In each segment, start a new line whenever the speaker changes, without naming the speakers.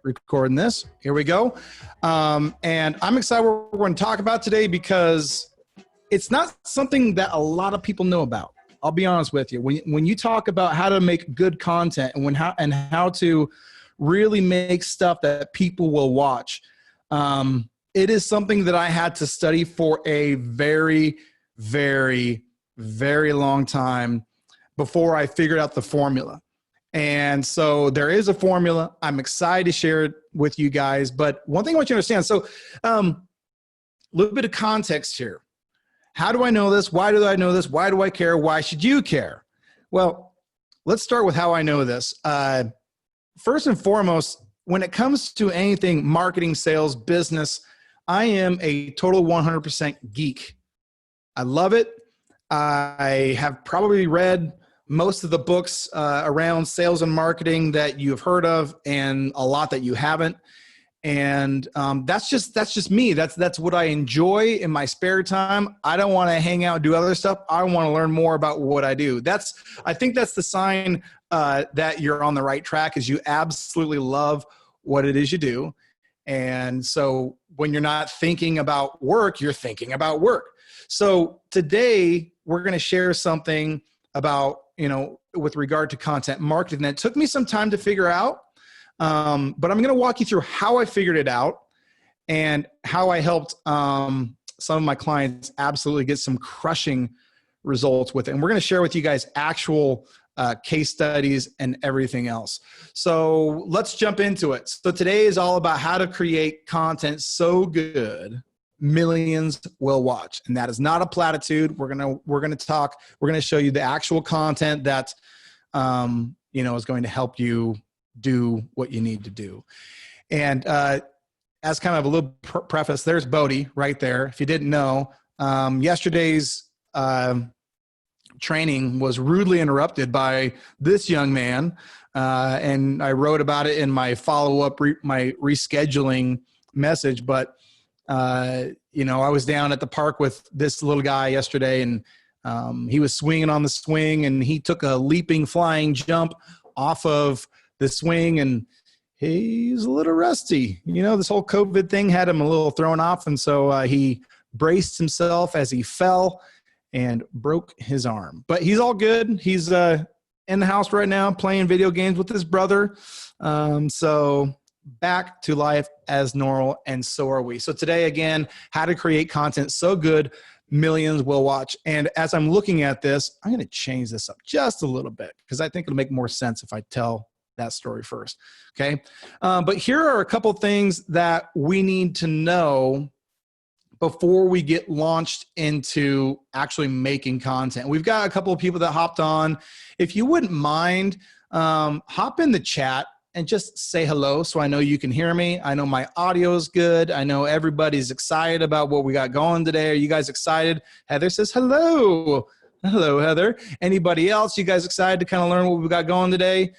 recording this. Here we go. And I'm excited what we're going to talk about today because it's not something that a lot of people know about. I'll be honest with you. When you talk about how to make good content and how to really make stuff that people will watch, it is something that I had to study for a very, very, very long time before I figured out the formula. And so there is a formula. I'm excited to share it with you guys. But one thing I want you to understand, so a little bit of context here. How do I know this? Why do I know this? Why do I care? Why should you care? Well, let's start with how I know this. First and foremost, when it comes to anything marketing, sales, business, I am a total 100% geek. I love it. I have probably read most of the books around sales and marketing that you've heard of, and a lot that you haven't. And that's just me. That's what I enjoy in my spare time. I don't want to hang out and do other stuff. I want to learn more about what I do. I think that's the sign that you're on the right track, is you absolutely love what it is you do. And so when you're not thinking about work, you're thinking about work. So today we're going to share something about, with regard to content marketing that took me some time to figure out. But I'm going to walk you through how I figured it out and how I helped some of my clients absolutely get some crushing results with it. And we're going to share with you guys actual case studies and everything else. So let's jump into it. So today is all about how to create content so good millions will watch. And that is not a platitude. We're going to show you the actual content that, is going to help you do what you need to do. And as kind of a little preface, there's Bodie right there. If you didn't know, yesterday's training was rudely interrupted by this young man. And I wrote about it in my follow-up, my rescheduling message. But I was down at the park with this little guy yesterday, and he was swinging on the swing, and he took a leaping, flying jump off of the swing, and he's a little rusty. This whole COVID thing had him a little thrown off, and so he braced himself as he fell and broke his arm. But he's all good. He's in the house right now playing video games with his brother. So back to life as normal, and so are we. So today, again, how to create content so good millions will watch. And as I'm looking at this, I'm going to change this up just a little bit because I think it'll make more sense if I tell that story first. Okay. But here are a couple things that we need to know before we get launched into actually making content. We've got a couple of people that hopped on. If you wouldn't mind, hop in the chat and just say hello so I know you can hear me. I know my audio is good. I know everybody's excited about what we got going today. Are you guys excited? Heather says hello. Hello, Heather. Anybody else? You guys excited to kind of learn what we got going today?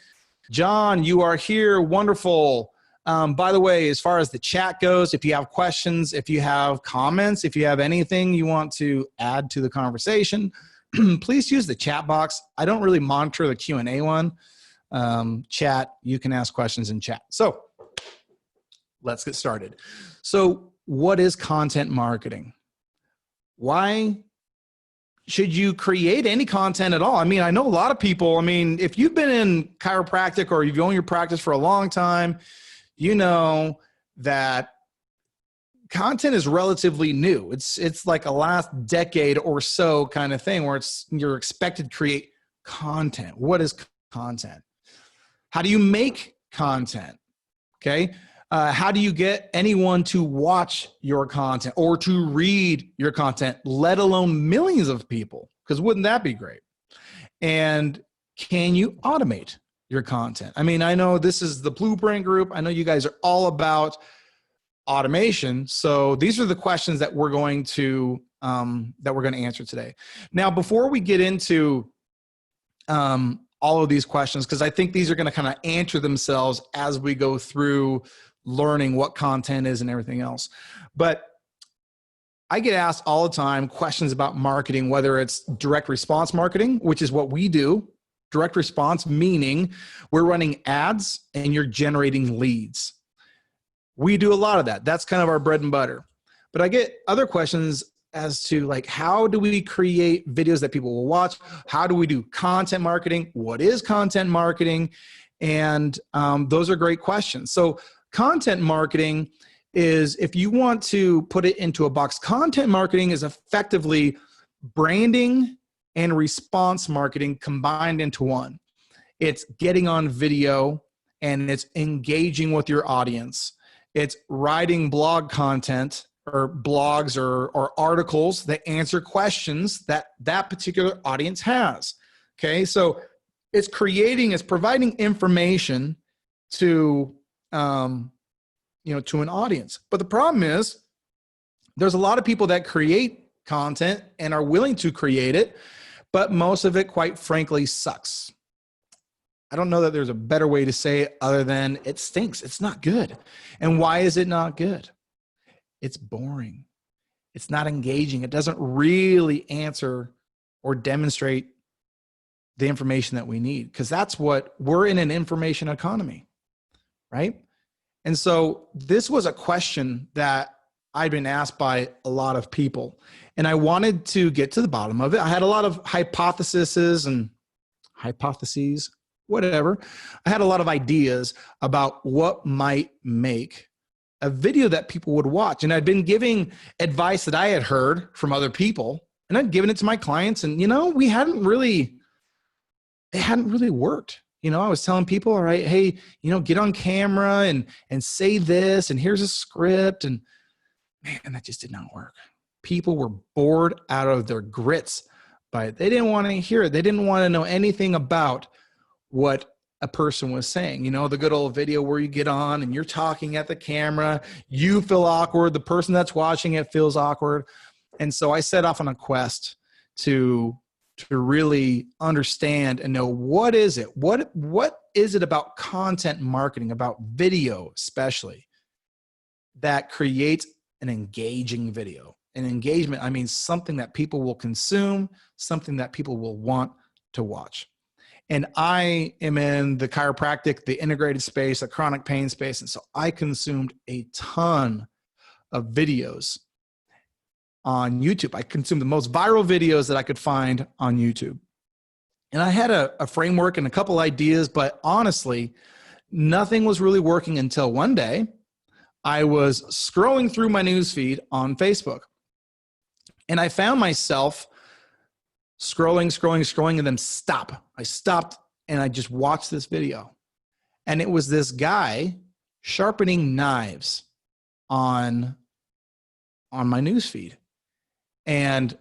John, you are here. Wonderful. By the way, as far as the chat goes, if you have questions, if you have comments, if you have anything you want to add to the conversation, please use the chat box. I don't really monitor the Q&A one. Chat, you can ask questions in chat. So let's get started. So what is content marketing? Why should you create any content at all? I mean, I know a lot of people, if you've been in chiropractic or you've owned your practice for a long time, you know that content is relatively new. It's like a last decade or so kind of thing where you're expected to create content. What is content? How do you make content? Okay. How do you get anyone to watch your content or to read your content, let alone millions of people? Because wouldn't that be great? And can you automate your content? I know this is the Blueprint Group. I know you guys are all about automation. So these are the questions that we're going to answer today. Now, before we get into all of these questions, because I think these are going to kind of answer themselves as we go through learning what content is and everything else. But I get asked all the time questions about marketing, whether it's direct response marketing, which is what we do. Direct response, meaning we're running ads and you're generating leads. We do a lot of that. That's kind of our bread and butter. But I get other questions as to like, how do we create videos that people will watch? How do we do content marketing? What is content marketing? And those are great questions. So content marketing is, if you want to put it into a box, content marketing is effectively branding and response marketing combined into one. It's getting on video and it's engaging with your audience. It's writing blog content or blogs or articles that answer questions that that particular audience has. Okay, so it's providing information to, to an audience. But the problem is there's a lot of people that create content and are willing to create it, but most of it, quite frankly, sucks. I don't know that there's a better way to say it other than it stinks. It's not good. And why is it not good? It's boring. It's not engaging. It doesn't really answer or demonstrate the information that we need, because that's what we're in, an information economy, right? And so this was a question that I've been asked by a lot of people, and I wanted to get to the bottom of it. I had a lot of hypotheses, whatever. I had a lot of ideas about what might make a video that people would watch. And I'd been giving advice that I had heard from other people, and I'd given it to my clients, and, it hadn't really worked. I was telling people, all right, hey, get on camera and say this, and here's a script. And man, that just did not work. People were bored out of their grits by it. They didn't want to hear it. They didn't want to know anything about what a person was saying. The good old video where you get on and you're talking at the camera, you feel awkward, the person that's watching it feels awkward. And so I set off on a quest to really understand and know, what is it? What is it about content marketing, about video especially, that creates an engaging video? An engagement, I mean something that people will consume, something that people will want to watch. And I am in the chiropractic, the integrated space, the chronic pain space. And so I consumed a ton of videos on YouTube. I consumed the most viral videos that I could find on YouTube. And I had a framework and a couple ideas, but honestly, nothing was really working until one day I was scrolling through my newsfeed on Facebook. And I found myself scrolling, and then stop. I stopped and I just watched this video. And it was this guy sharpening knives on my newsfeed. And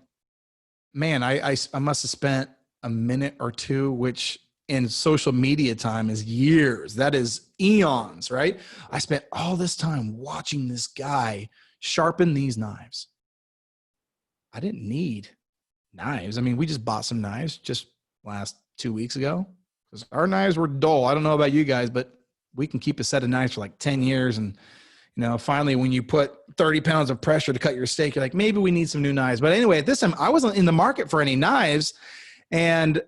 man, I must have spent a minute or two, which in social media time is years. That is eons, right? I spent all this time watching this guy sharpen these knives. I didn't need knives. I mean, we just bought some knives just last 2 weeks ago because our knives were dull. I don't know about you guys, but we can keep a set of knives for like 10 years. And, finally, when you put 30 pounds of pressure to cut your steak, you're like, maybe we need some new knives. But anyway, at this time, I wasn't in the market for any knives. And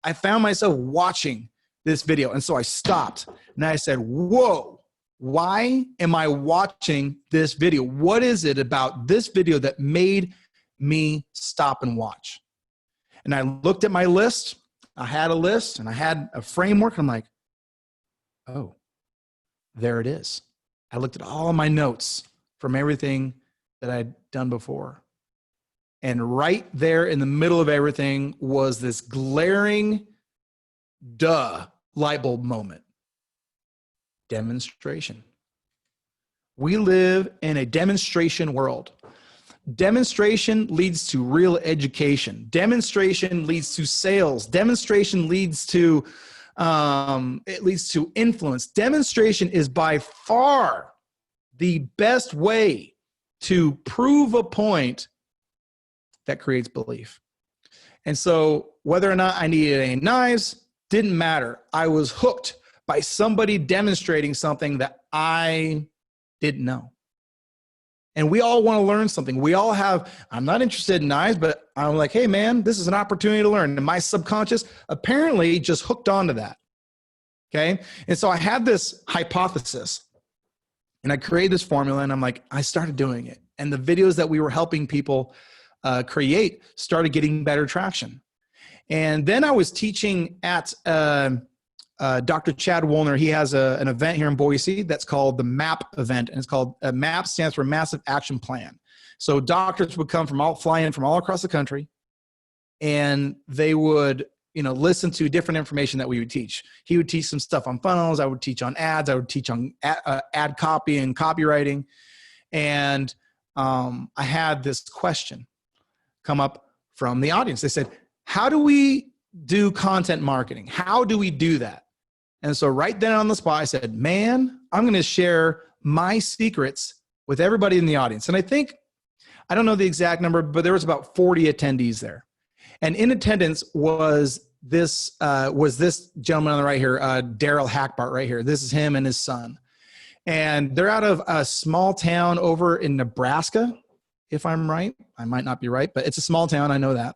I found myself watching this video. And so I stopped and I said, whoa, why am I watching this video? What is it about this video that made me stop and watch? And I looked at my list. I had a list and I had a framework. And I'm like, oh, there it is. I looked at all of my notes from everything that I'd done before. And right there in the middle of everything was this glaring light bulb moment. Demonstration. We live in a demonstration world. Demonstration leads to real education. Demonstration leads to sales. Demonstration leads to influence. Demonstration is by far the best way to prove a point that creates belief. And so whether or not I needed any knives didn't matter. I was hooked by somebody demonstrating something that I didn't know. And we all want to learn something. We all have, I'm not interested in knives, but I'm like, hey man, this is an opportunity to learn. And my subconscious apparently just hooked onto that. Okay. And so I had this hypothesis And I created this formula, and I'm like, I started doing it. And the videos that we were helping people create started getting better traction. And then I was teaching at Dr. Chad Woolner. He has an event here in Boise that's called the MAP event. And it's called MAP stands for Massive Action Plan. So doctors would come fly in from all across the country, and they would, listen to different information that we would teach. He would teach some stuff on funnels. I would teach on ads. I would teach on ad copy and copywriting. And I had this question come up from the audience. They said, how do we do content marketing? How do we do that? And so right then on the spot, I said, man, I'm going to share my secrets with everybody in the audience. And I don't know the exact number, but there was about 40 attendees there. And in attendance was this gentleman on the right here, Daryl Hackbart right here. This is him and his son. And they're out of a small town over in Nebraska, if I'm right. I might not be right, but it's a small town. I know that.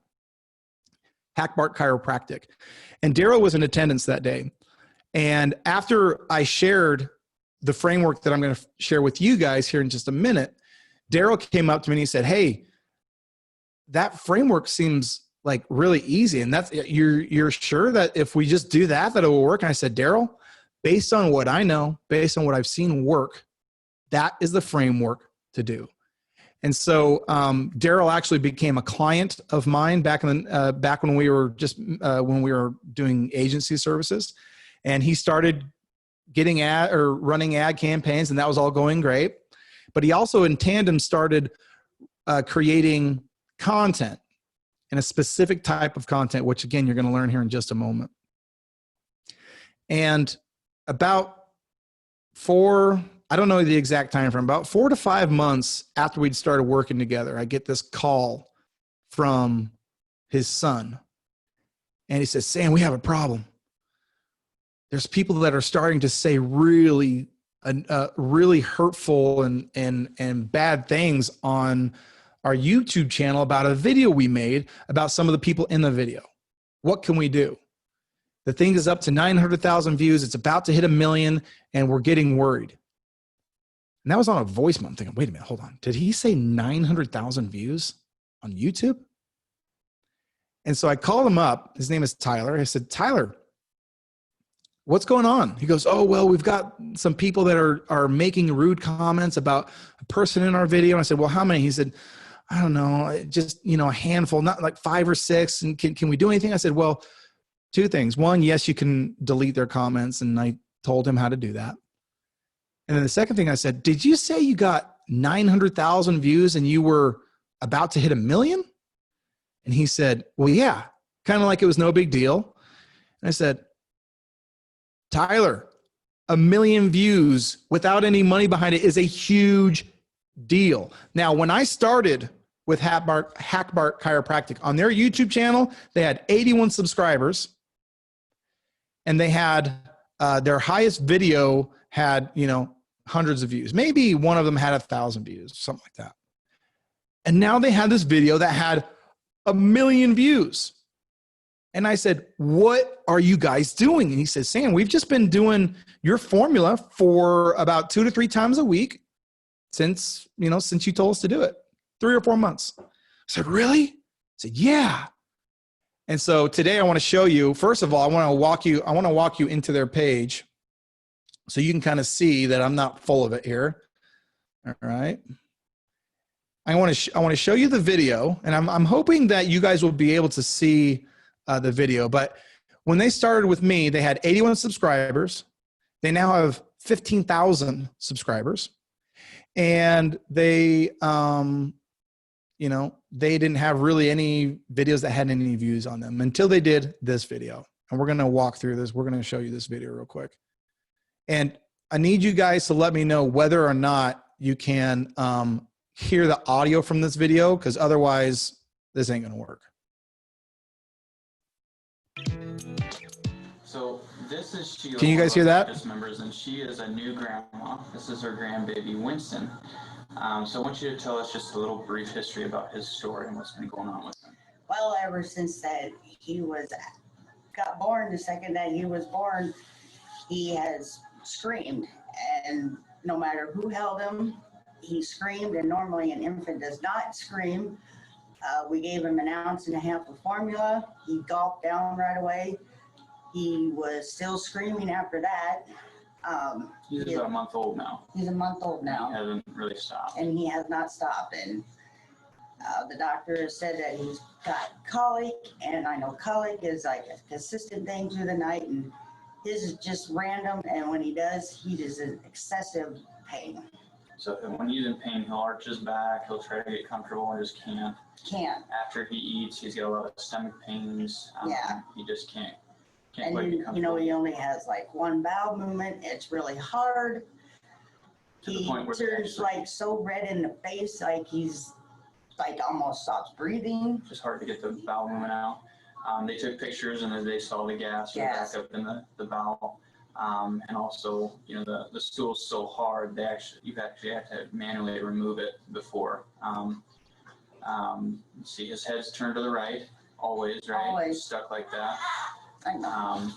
Hackbart Chiropractic. And Daryl was in attendance that day. And after I shared the framework that I'm going to share with you guys here in just a minute, Daryl came up to me and he said, hey, that framework seems like really easy. And you're sure that if we just do that it will work? And I said, Daryl, based on what I know, based on what I've seen work, that is the framework to do. And so Daryl actually became a client of mine back when we were doing agency services, and he started getting running ad campaigns, and that was all going great. But he also in tandem started creating content, and a specific type of content, which again you're going to learn here in just a moment. And about I don't know the exact time frame, about 4 to 5 months after we'd started working together, I get this call from his son. And he says, Sam, we have a problem. There's people that are starting to say really hurtful and bad things on our YouTube channel about a video we made about some of the people in the video. What can we do? The thing is up to 900,000 views. It's about to hit 1 million, and we're getting worried. And that was on a voicemail. I'm thinking, wait a minute, hold on. Did he say 900,000 views on YouTube? And so I called him up. His name is Tyler. I said, Tyler, what's going on? He goes, oh, well, we've got some people that are making rude comments about a person in our video. And I said, well, how many? He said, I don't know, just, a handful, not like 5 or 6. And can we do anything? I said, well, 2 things. One, yes, you can delete their comments. And I told him how to do that. And then the second thing I said, did you say you got 900,000 views and you were about to hit 1 million? And he said, well, yeah, kind of like it was no big deal. And I said, Tyler, 1 million views without any money behind it is a huge deal. Now, when I started with Hackbart Chiropractic on their YouTube channel, they had 81 subscribers, and they had their highest video had, hundreds of views. Maybe one of them had 1,000 views, something like that. And now they had this video that had 1 million views. And I said, what are you guys doing? And he says, Sam, we've just been doing your formula for about 2 to 3 times a week since you told us to do it, 3 or 4 months. I said, really? I said, yeah. And so today I want to show you, first of all, I want to walk you into their page so you can kind of see that I'm not full of it here. All right. I want to show you the video, and I'm hoping that you guys will be able to see the video. But when they started with me, they had 81 subscribers. They now have 15,000 subscribers, and they, they didn't have really any videos that had any views on them until they did this video. And we're going to walk through this. We're going to show you this video real quick. And I need you guys to let me know whether or not you can hear the audio from this video, because otherwise this ain't going to work.
So this is Sheila.
Can you guys hear that?
Members, and she is a new grandma. This is her grandbaby, Winston. So I want you to tell us just a little brief history about his story and what's been going on with him.
Well, ever since that he got born, the second that he was born, he has screamed, and no matter who held him, he screamed, and normally an infant does not scream. We gave him an ounce and a half of formula. He gulped down right away. He was still screaming after that.
He's about a month old now.
He's a month old now.
He hasn't really stopped.
And he has not stopped. And the doctor said that he's got colic, and I know colic is like a consistent thing through the night, and his is just random, and when he does, he is in excessive pain.
So when he's in pain, he'll arch his back, he'll try to get comfortable, and just can't.
Can't.
After he eats, he's got a lot of stomach pains.
Yeah.
He just can't
And
quite get
you
comfortable.
know, he only has like one bowel movement. It's really hard.
To the
He
point where they
turns
actually-
like so red in the face, like he's like almost stops breathing.
It's just hard to get the bowel movement out. They took pictures and then they saw the gas
Gas.
back up in the bowel. And also, you know, the stool's so hard, you actually have to manually remove it before. See, his head's turned to the right, always, right?
Always.
Stuck like that.
I know.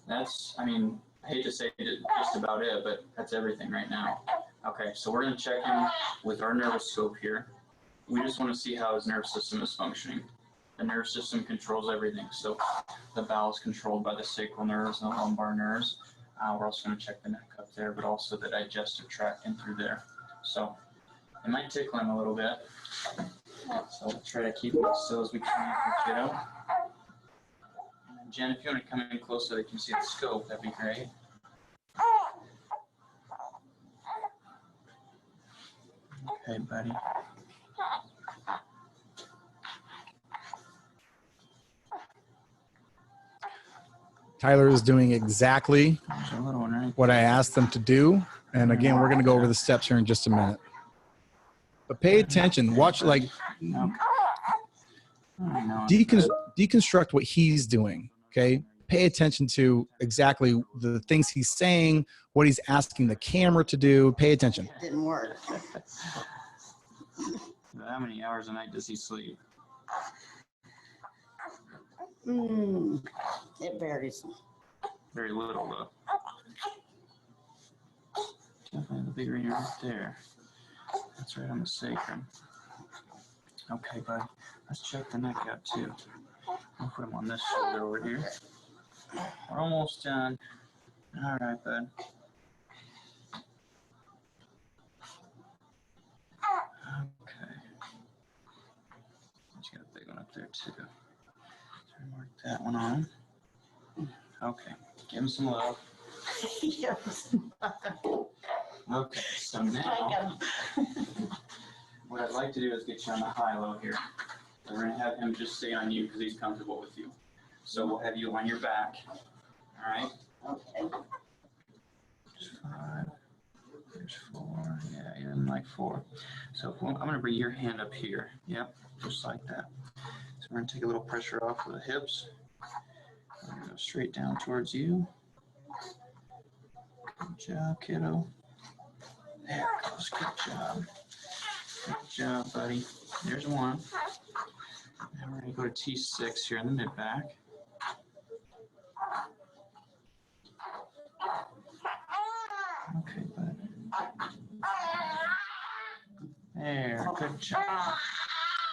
I mean, I hate to say just about it, but that's everything right now. Okay, so we're gonna check him with our nervous scope here. We just wanna see how his nervous system is functioning. The nervous system controls everything. So the bowel is controlled by the sacral nerves and the lumbar nerves. We're also gonna check the neck up there, but also the digestive tract in through there. So it might tickle him a little bit. So we'll try to keep it as still as we can for kiddo. And Jen, if you want to come in close so they can see the scope, that'd be great. Okay, buddy.
Tyler is doing exactly
There's a little one, right?
what I asked them to do. And again, we're going to go over the steps here in just a minute. But pay attention. Watch, like,
Okay. I know.
deconstruct what he's doing. Okay. Pay attention to exactly the things he's saying, what he's asking the camera to do. Pay attention.
Didn't work.
How many hours a night does he sleep?
It varies.
Very little, though. Definitely the big ring right there. That's right on the sacrum. Okay, bud. Let's check the neck out, too. I'll put him on this shoulder over here. We're almost done. All right, bud. Okay. He's got a big one up there, too. So mark that one on. Okay. Give him some love.
Yes.
Okay, so now what I'd like to do is get you on the high-low here. We're going to have him just stay on you because he's comfortable with you. So we'll have you on your back. All right?
Okay.
There's 5. There's 4. Yeah, you're in like 4. So I'm going to bring your hand up here. Yep, just like that. So we're going to take a little pressure off of the hips. We're going to go straight down towards you. Good job, kiddo. There it goes. Good job. Good job, buddy. There's 1. Now we're going to go to T6 here in the mid-back. Okay, bud. There. Good job.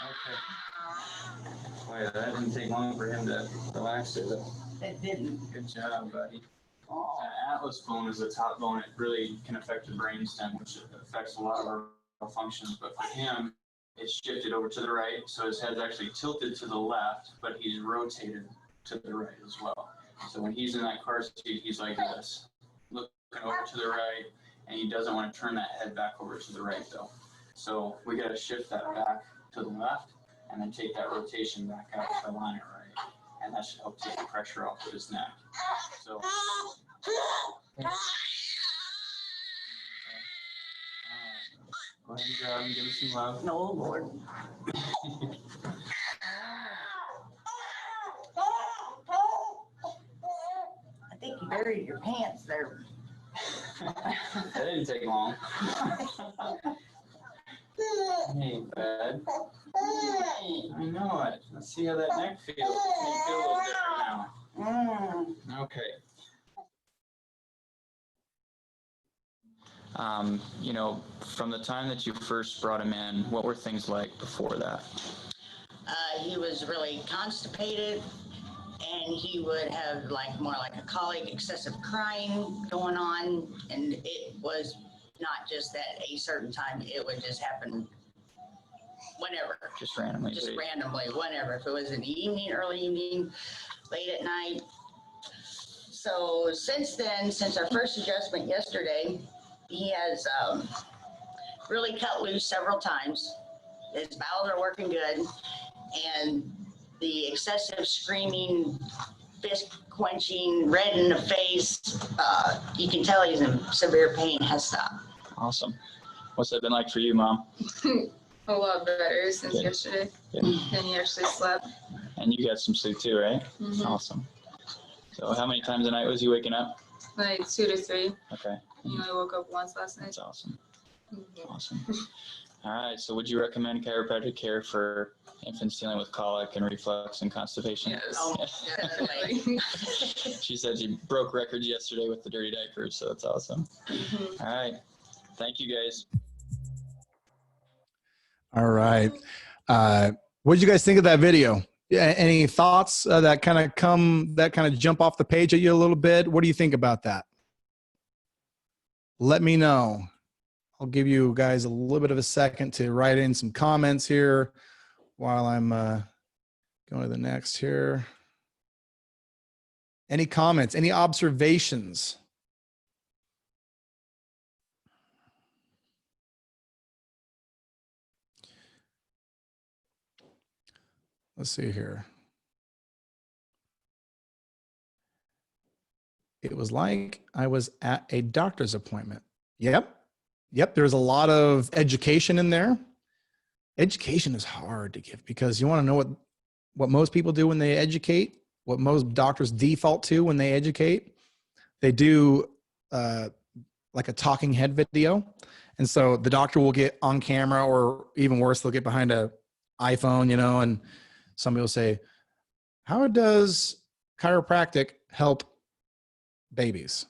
Okay. Boy, that didn't take long for him to relax it.
It didn't.
Good job, buddy.
Oh.
Atlas bone is the top bone. It really can affect the brainstem, which affects a lot of our functions. But for him, it's shifted over to the right. So his head's actually tilted to the left, but he's rotated to the right as well. So when he's in that car seat, he's like this, looking over to the right, and he doesn't want to turn that head back over to the right, though. So we got to shift that back to the left, and then take that rotation back out to line it right. And that should help take the pressure off of his neck. So. Go ahead and grab him, give him some love.
No, Lord. I think you buried your pants there.
That didn't take long. Hey, bud. I know it. Let's see how that neck feels. You feel a little different now. Okay. You know, from the time that you first brought him in, what were things like before that?
He was really constipated, and he would have like more like a colic, excessive crying going on, and it was not just at a certain time, it would just happen whenever.
Just randomly?
Just randomly, whenever. If it was in the evening, early evening, late at night. So since then, since our first adjustment yesterday, he has really cut loose several times. His bowels are working good, and the excessive screaming, fist quenching, red in the face, you can tell he's in severe pain, has stopped.
Awesome. What's that been like for you, Mom?
A lot better since
Good.
yesterday.
Good.
And you actually slept.
And you got some sleep too, right?
Mhm.
Awesome. So how many times a night was he waking up?
Like 2 to 3.
Okay.
You only woke up once last night.
That's awesome.
Mhm.
Awesome. All right. So would you recommend chiropractic care for infants dealing with colic and reflux and constipation?
Yes.
Oh,
Yeah.
Definitely.
She said she broke records yesterday with the dirty diapers, so that's awesome.
Mhm.
All right. Thank you, guys.
All right. What did you guys think of that video? Yeah, any thoughts that kind of jump off the page at you a little bit? What do you think about that? Let me know. I'll give you guys a little bit of a second to write in some comments here while I'm going to the next here. Any comments, any observations? Let's see here. It was like I was at a doctor's appointment. Yep. There's a lot of education in there. Education is hard to give because you want to know what most people do when they educate, what most doctors default to when they educate. They do like a talking head video. And so the doctor will get on camera, or even worse, they'll get behind a iPhone, and somebody will say, how does chiropractic help babies?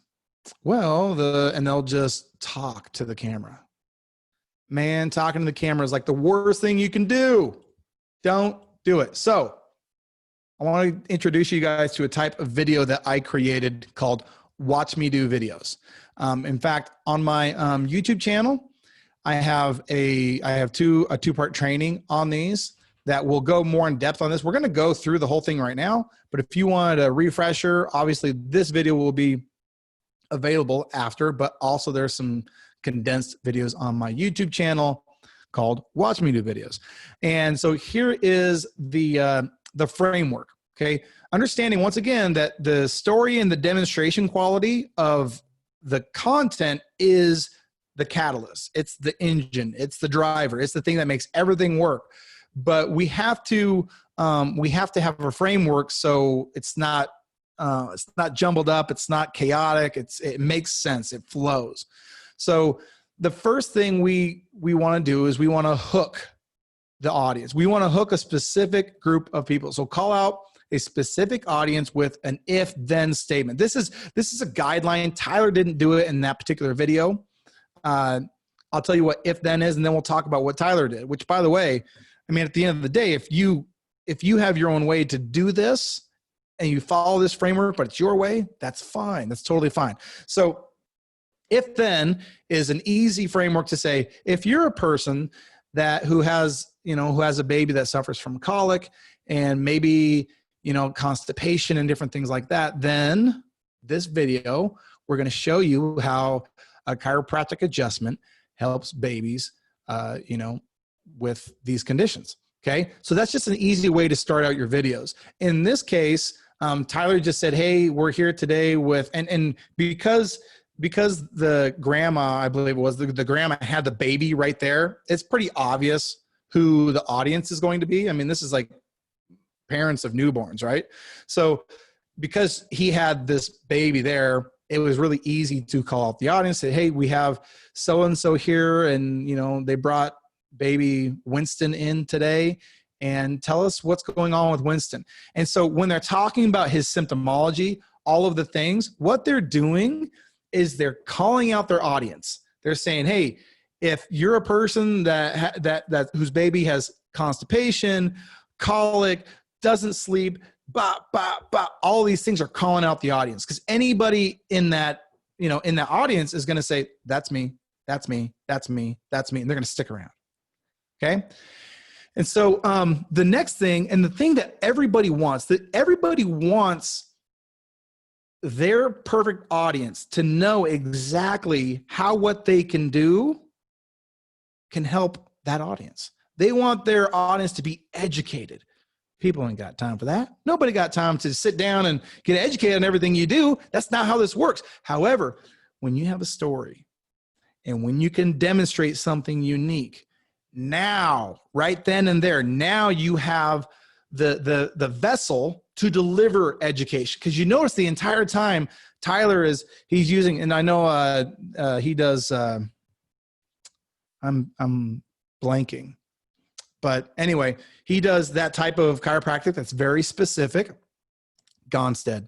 Well, and they'll just talk to the camera. Man, talking to the camera is like the worst thing you can do. Don't do it. So I want to introduce you guys to a type of video that I created called Watch Me Do Videos. In fact, on my YouTube channel, I have a two-part training on these that will go more in depth on this. We're going to go through the whole thing right now, but if you wanted a refresher, obviously this video will be available after, but also there's some condensed videos on my YouTube channel called Watch Me Do Videos. And so here is the framework, okay? Understanding once again that the story and the demonstration quality of the content is the catalyst. It's the engine, it's the driver, it's the thing that makes everything work. But we have to have a framework so it's not jumbled up, it's not chaotic, it makes sense, it flows. So the first thing we want to do is we want to hook the audience. We want to hook a specific group of people. So call out a specific audience with an if-then statement. This is a guideline. Tyler didn't do it in that particular video. I'll tell you what if-then is, and then we'll talk about what Tyler did, which, by the way, I mean, at the end of the day, if you have your own way to do this and you follow this framework, but it's your way, that's fine. That's totally fine. So if then is an easy framework to say, if you're a person who has a baby that suffers from colic and maybe, constipation and different things like that, then this video, we're going to show you how a chiropractic adjustment helps babies, with these conditions. Okay. So that's just an easy way to start out your videos. In this case, Tyler just said, hey, we're here today with, and because the grandma, I believe it was, the grandma had the baby right there, it's pretty obvious who the audience is going to be. I mean, this is like parents of newborns, right? So because he had this baby there, it was really easy to call out the audience, say, hey, we have so-and-so here, and, they brought baby Winston in today, and tell us what's going on with Winston. And so when they're talking about his symptomology, all of the things, what they're doing is they're calling out their audience. They're saying, hey, if you're a person that whose baby has constipation, colic, doesn't sleep, all these things are calling out the audience, because anybody in that, in that audience is going to say, that's me, that's me, that's me, that's me. And they're going to stick around. Okay. And so the next thing, and the thing that everybody wants their perfect audience to know exactly how what they can do can help that audience. They want their audience to be educated. People ain't got time for that. Nobody got time to sit down and get educated on everything you do. That's not how this works. However, when you have a story and when you can demonstrate something unique, now, right then and there, now you have the vessel to deliver education. Because you notice the entire time Tyler he's using, and I know he does. I'm blanking, but anyway, he does that type of chiropractic that's very specific. Gonstead.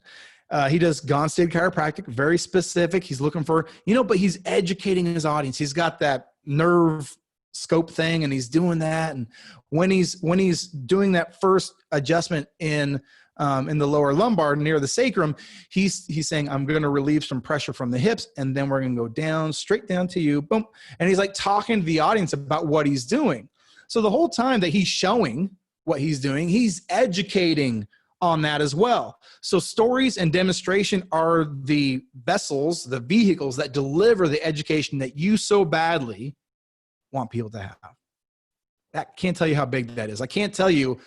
He does Gonstead chiropractic, very specific. He's looking for, but he's educating his audience. He's got that nerve scope thing, and he's doing that. And when he's doing that first adjustment in the lower lumbar near the sacrum, he's saying, I'm going to relieve some pressure from the hips, and then we're going to go down, straight down to you, boom. And he's like talking to the audience about what he's doing. So the whole time that he's showing what he's doing, he's educating on that as well. So stories and demonstration are the vessels, the vehicles that deliver the education that you so badly want people to have. I can't tell you how big that is. I can't tell you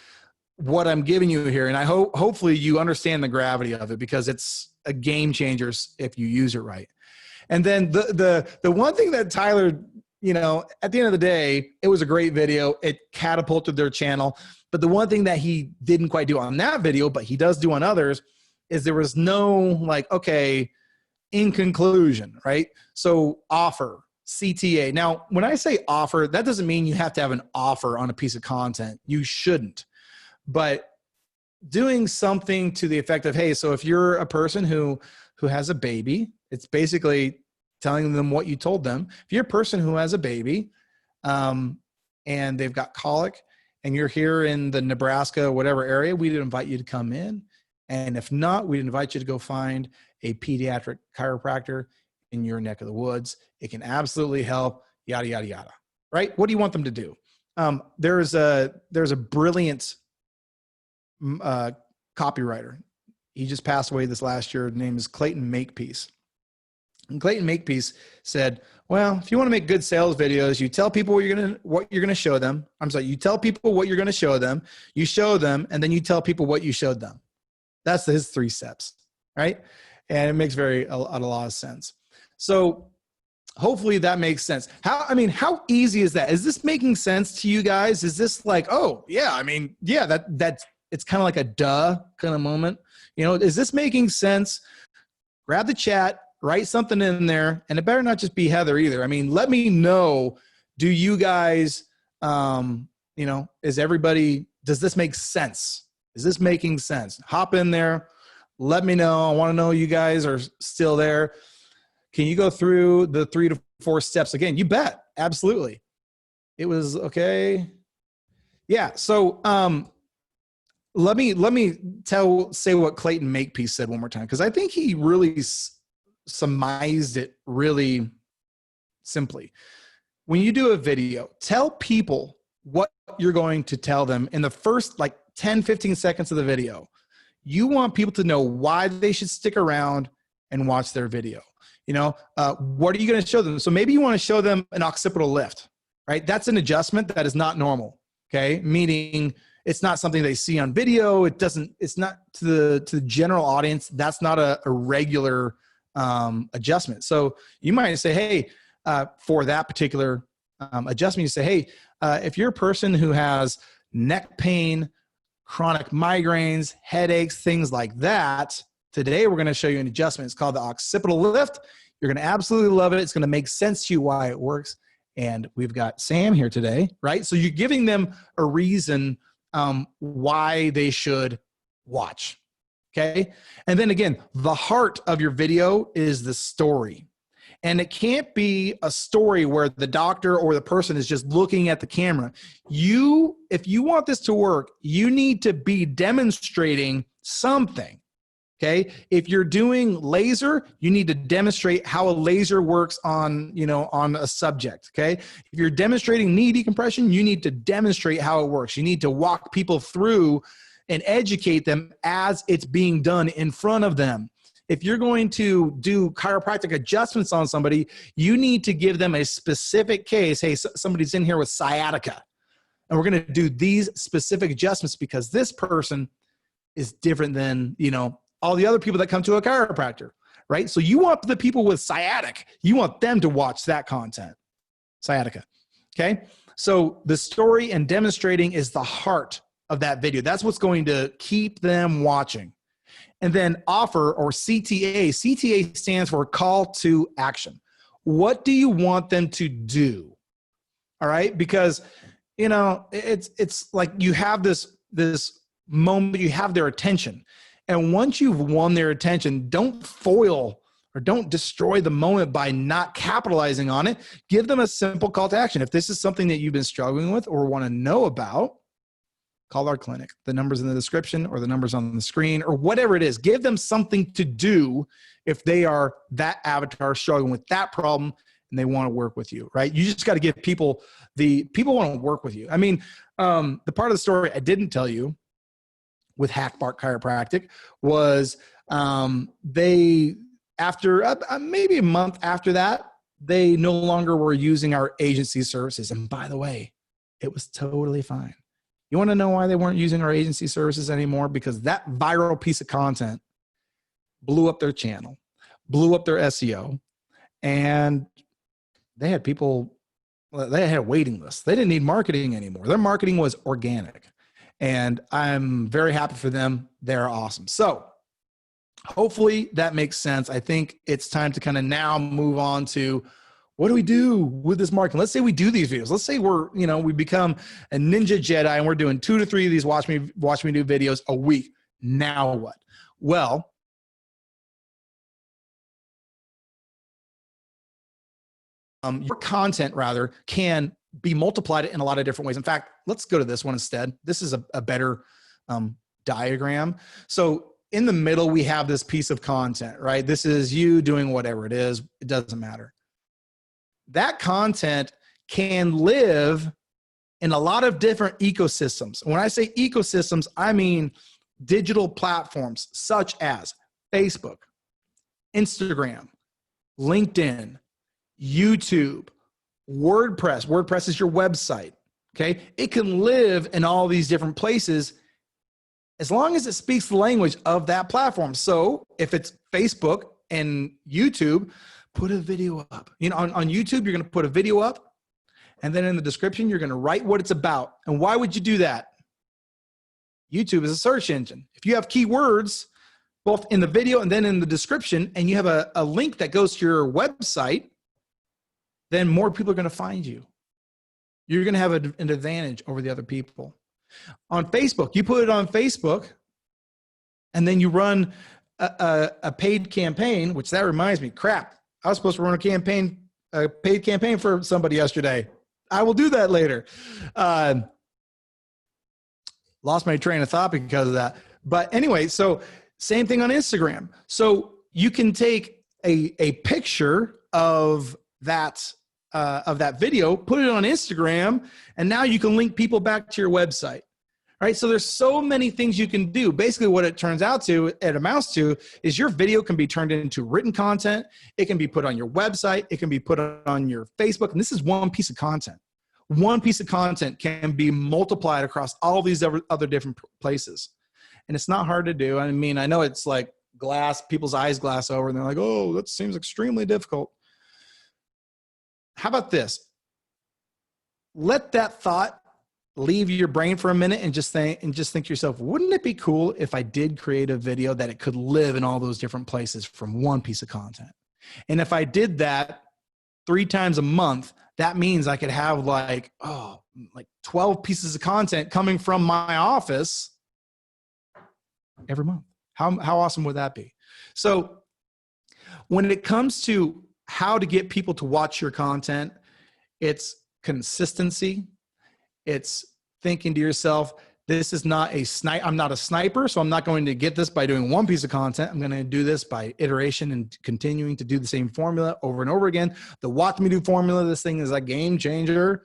what I'm giving you here. And I hopefully you understand the gravity of it, because it's a game changer if you use it right. And then the one thing that Tyler, at the end of the day, it was a great video. It catapulted their channel. But the one thing that he didn't quite do on that video, but he does do on others, is there was no in conclusion, right? So offer, CTA. Now, when I say offer, that doesn't mean you have to have an offer on a piece of content. You shouldn't. But doing something to the effect of, hey, so if you're a person who has a baby, it's basically telling them what you told them. If you're a person who has a baby and they've got colic and you're here in the Nebraska, whatever area, we'd invite you to come in. And if not, we'd invite you to go find a pediatric chiropractor in your neck of the woods. It can absolutely help, yada, yada, yada, right? What do you want them to do? There's a brilliant copywriter. He just passed away this last year. His name is Clayton Makepeace. And Clayton Makepeace said, well, if you want to make good sales videos, you tell people what you're gonna show them. I'm sorry, you tell people what you're gonna show them, you show them, and then you tell people what you showed them. That's his 3 steps, right? And it makes a lot of sense. So hopefully that makes sense. How easy is that? Is this making sense to you guys? Is this like, oh yeah, that's it's kind of like a duh kind of moment. Is this making sense? Grab the chat, write something in there, and it better not just be Heather either. Let me know, do you guys, does this make sense? Is this making sense? Hop in there. Let me know. I want to know you guys are still there. Can you go through the 3 to 4 steps again? You bet. Absolutely. It was okay. Yeah. So, let me say what Clayton Makepeace said one more time, because I think he really surmised it really simply. When you do a video, tell people what you're going to tell them in the first 10, 15 seconds of the video. You want people to know why they should stick around and watch their video. What are you going to show them? So maybe you want to show them an occipital lift, right? That's an adjustment that is not normal. Okay. Meaning it's not something they see on video. It's not to the general audience. That's not a regular adjustment. So you might say, hey, for that particular adjustment, you say, hey, if you're a person who has neck pain, chronic migraines, headaches, things like that, today we're going to show you an adjustment. It's called the occipital lift. You're going to absolutely love it. It's going to make sense to you why it works. And we've got Sam here today, right? So you're giving them a reason why they should watch. Okay. And then again, the heart of your video is the story. And it can't be a story where the doctor or the person is just looking at the camera. If you want this to work, you need to be demonstrating something. Okay. If you're doing laser, you need to demonstrate how a laser works on a subject. Okay. If you're demonstrating knee decompression, you need to demonstrate how it works. You need to walk people through and educate them as it's being done in front of them. If you're going to do chiropractic adjustments on somebody, you need to give them a specific case. Hey, somebody's in here with sciatica, and we're going to do these specific adjustments because this person is different than, all the other people that come to a chiropractor, right? So you want the people with sciatic, you want them to watch that content, sciatica, okay? So the story and demonstrating is the heart of that video. That's what's going to keep them watching. And then offer, or CTA. CTA stands for call to action. What do you want them to do? All right? Because, it's like you have this moment, you have their attention. And once you've won their attention, don't foil or don't destroy the moment by not capitalizing on it. Give them a simple call to action. If this is something that you've been struggling with or want to know about, call our clinic. The number's in the description or the number's on the screen or whatever it is. Give them something to do if they are that avatar struggling with that problem and they want to work with you, right? You just got to give people want to work with you. I mean, the part of the story I didn't tell you with Hackbark Chiropractic was they, after maybe a month after that, they no longer were using our agency services. And by the way, it was totally fine. You want to know why they weren't using our agency services anymore? Because that viral piece of content blew up their channel, blew up their SEO, and they had a waiting list. They didn't need marketing anymore. Their marketing was organic. And I'm very happy for them. They're awesome. So hopefully that makes sense. I think it's time to kind of now move on to what do we do with this marketing? Let's say we do these videos. Let's say we become a ninja Jedi and we're doing 2 to 3 of these watch me do videos a week. Now what? Well, your content rather can be multiplied in a lot of different ways. In fact, let's go to this one instead. This is a better diagram. So in the middle, we have this piece of content, right? This is you doing whatever it is. It doesn't matter. That content can live in a lot of different ecosystems. When I say ecosystems, I mean digital platforms such as Facebook, Instagram, LinkedIn, YouTube, WordPress. WordPress is your website, okay? It can live in all these different places as long as it speaks the language of that platform. So if it's Facebook and YouTube, put a video up. On YouTube, you're going to put a video up, and then in the description, you're going to write what it's about. And why would you do that? YouTube is a search engine. If you have keywords, both in the video and then in the description, and you have a link that goes to your website, then more people are going to find you. You're going to have an advantage over the other people. On Facebook, you put it on Facebook, and then you run a paid campaign, which that reminds me, crap, I was supposed to run a paid campaign for somebody yesterday. I will do that later. Lost my train of thought because of that. But anyway, so same thing on Instagram. So you can take a picture of that video, put it on Instagram, and now you can link people back to your website. All right, so there's so many things you can do. Basically, what it amounts to is your video can be turned into written content. It can be put on your website. It can be put on your Facebook. And this is one piece of content. One piece of content can be multiplied across all these other different places. And it's not hard to do. I mean, I know it's like people's eyes glass over, and they're like, oh, that seems extremely difficult. How about this? Let that thought leave your brain for a minute and just think to yourself, wouldn't it be cool if I did create a video that it could live in all those different places from one piece of content? And if I did that 3 times a month, that means I could have like 12 pieces of content coming from my office every month. How awesome would that be? So when it comes to how to get people to watch your content. It's consistency. It's thinking to yourself, this is not a snipe. I'm not a sniper, so I'm not going to get this by doing one piece of content. I'm going to do this by iteration and continuing to do the same formula over and over again. The Watch Me Do formula, this thing is a game changer.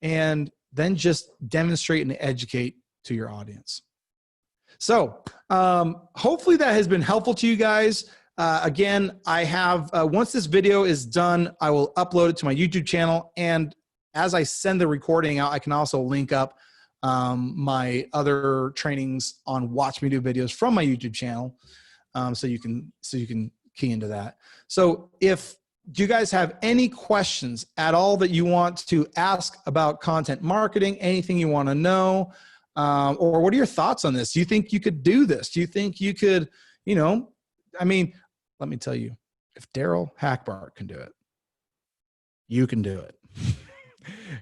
And then just demonstrate and educate to your audience. So hopefully that has been helpful to you guys. Again, I have, once this video is done, I will upload it to my YouTube channel. And as I send the recording out, I can also link up my other trainings on Watch Me Do videos from my YouTube channel. So you can key into that. So if do you guys have any questions at all that you want to ask about content marketing, anything you want to know, or what are your thoughts on this? Do you think you could do this? Do you think you could, you know, I mean, let me tell you, if Daryl Hackbart can do it, you can do it.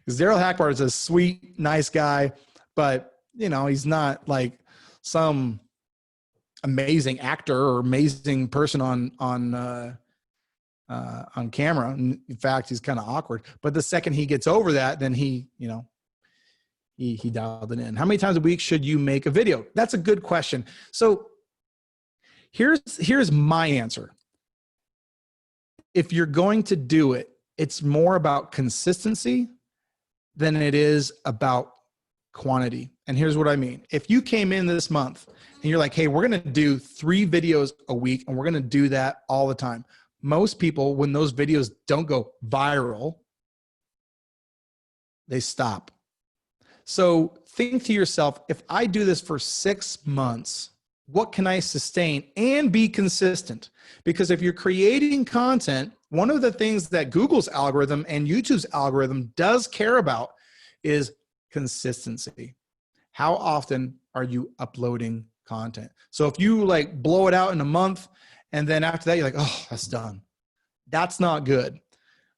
Because Daryl Hackbart is a sweet, nice guy, but you know, he's not like some amazing actor or amazing person on camera. In fact, he's kind of awkward. But the second he gets over that, then he, you know, he dialed it in. How many times a week should you make a video? That's a good question. So here's my answer. If you're going to do it, it's more about consistency than it is about quantity. And here's what I mean. If you came in this month and you're like, hey, we're going to do 3 videos a week and we're going to do that all the time. Most people, when those videos don't go viral, they stop. So think to yourself, if I do this for 6 months, what can I sustain and be consistent? Because if you're creating content, one of the things that Google's algorithm and YouTube's algorithm does care about is consistency. How often are you uploading content? So if you like blow it out in a month and then after that you're like, oh, that's done. That's not good.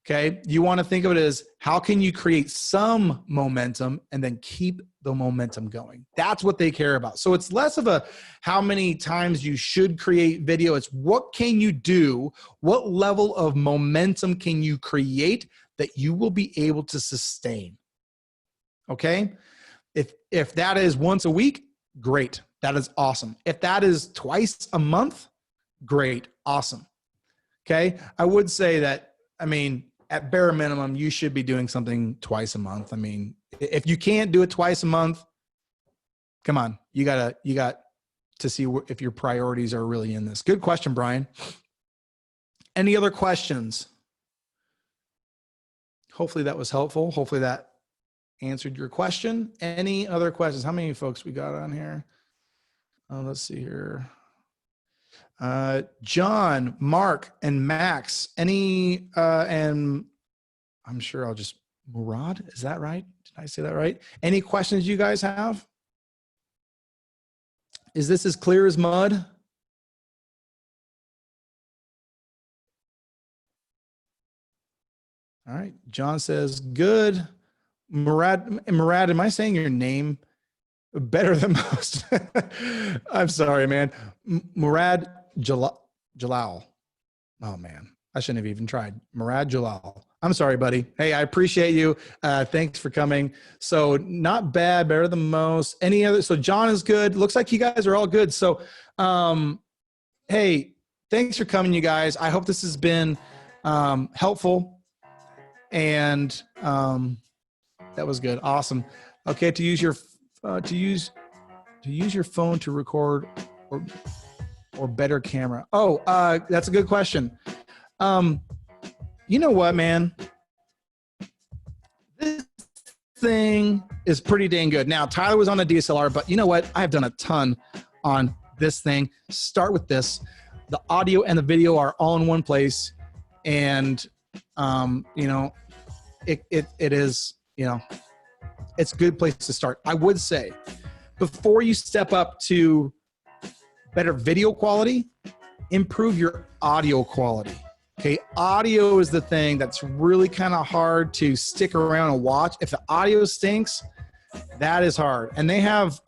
Okay. You want to think of it as how can you create some momentum and then keep the momentum going? That's what they care about. So it's less of a how many times you should create video. It's what can you do? What level of momentum can you create that you will be able to sustain? Okay. If that is once a week, great. That is awesome. If that is twice a month, great. Awesome. Okay. I would say that, I mean, at bare minimum, you should be doing something twice a month. I mean, if you can't do it twice a month, come on, you got to see if your priorities are really in this. Good question, Brian. Any other questions? Hopefully that was helpful. Hopefully that answered your question. Any other questions? How many folks we got on here? Let's see here. John, Mark, and Max, and I'm sure I'll just, Murad, is that right? Did I say that right? Any questions you guys have? Is this as clear as mud? All right. John says, good. Murad, am I saying your name better than most? I'm sorry, man. Murad Jalal. Oh man, I shouldn't have even tried. Murad Jalal. I'm sorry, buddy. Hey, I appreciate you. Thanks for coming. So not bad, better than most. Any other? So John is good. Looks like you guys are all good. So, hey, thanks for coming, you guys. I hope this has been helpful, and that was good. Awesome. Okay, to use your phone to record or better camera. Oh, that's a good question. You know what, man? This thing is pretty dang good. Now, Tyler was on a DSLR, but you know what? I've done a ton on this thing. Start with this. The audio and the video are all in one place. And, you know, it is, you know, it's a good place to start. I would say before you step up to better video quality, improve your audio quality. Okay, audio is the thing that's really kind of hard to stick around and watch. If the audio stinks, that is hard. And they have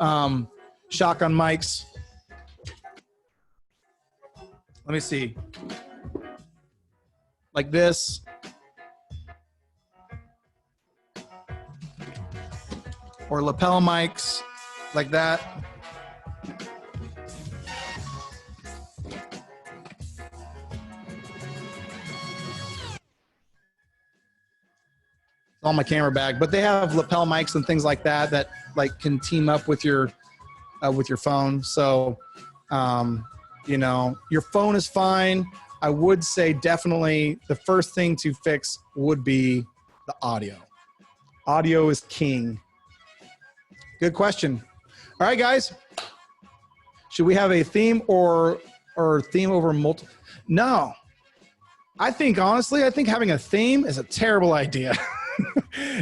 shotgun mics. Let me see. like this. Or lapel mics like that. On my camera bag, but they have lapel mics and things like that that like can team up with your phone. So, you know, your phone is fine. I would say definitely the first thing to fix would be the audio. Audio is king. Good question. All right, guys. Should we have a theme or theme over multiple? No. I think honestly, I think having a theme is a terrible idea.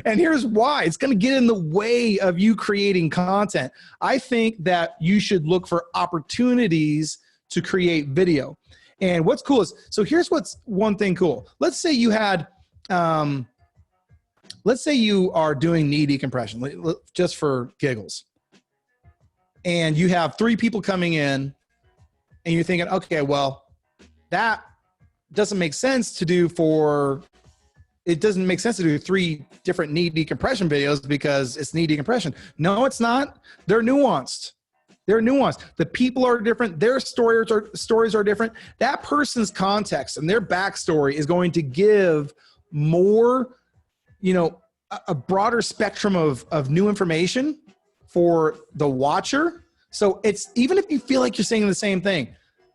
And here's why. It's going to get in the way of you creating content. I think that you should look for opportunities to create video. And what's cool is, so here's what's one thing cool. Let's say you had, let's say you are doing knee decompression, just for giggles. And you have 3 people coming in and you're thinking, okay, well, that doesn't make sense to do it doesn't make sense to do 3 different knee decompression videos because it's knee decompression. No, it's not. They're nuanced. They're nuanced. The people are different. Their stories are different. That person's context and their backstory is going to give more, you know, a broader spectrum of new information for the watcher. So it's, even if you feel like you're saying the same thing,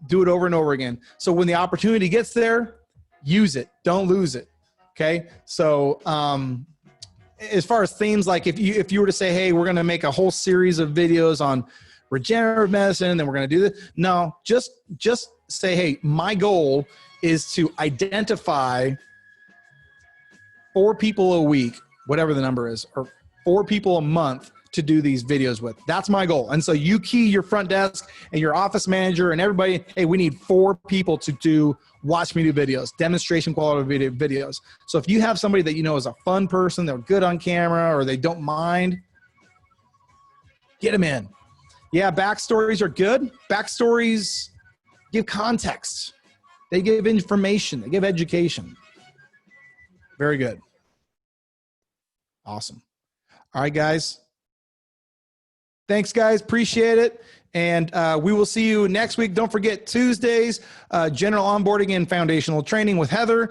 do it over and over again. So when the opportunity gets there, use it. Don't lose it. Okay. So, as far as themes, like if you were to say, hey, we're going to make a whole series of videos on regenerative medicine, and then we're going to do this. No, just say, hey, my goal is to identify 4 people a week, whatever the number is, or 4 people a month to do these videos with. That's my goal. And so you key your front desk and your office manager and everybody, hey, we need 4 people to watch me do videos, demonstration quality videos. So if you have somebody that you know is a fun person, they're good on camera, or they don't mind, get them in. Yeah, backstories are good. Backstories give context. They give information. They give education. Very good. Awesome. All right, guys. Thanks, guys. Appreciate it. And we will see you next week. Don't forget Tuesdays, general onboarding and foundational training with Heather.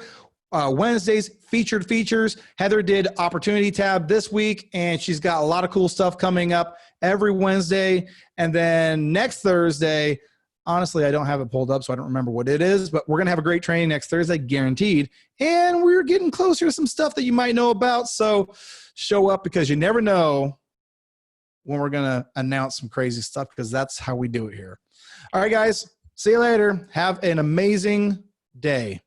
Wednesdays, featured features. Heather did Opportunity Tab this week, and she's got a lot of cool stuff coming up every Wednesday. And then next Thursday, honestly, I don't have it pulled up, so I don't remember what it is, but we're going to have a great training next Thursday, guaranteed. And we're getting closer to some stuff that you might know about, so show up, because you never know when we're going to announce some crazy stuff, because that's how we do it here. All right, guys. See you later. Have an amazing day.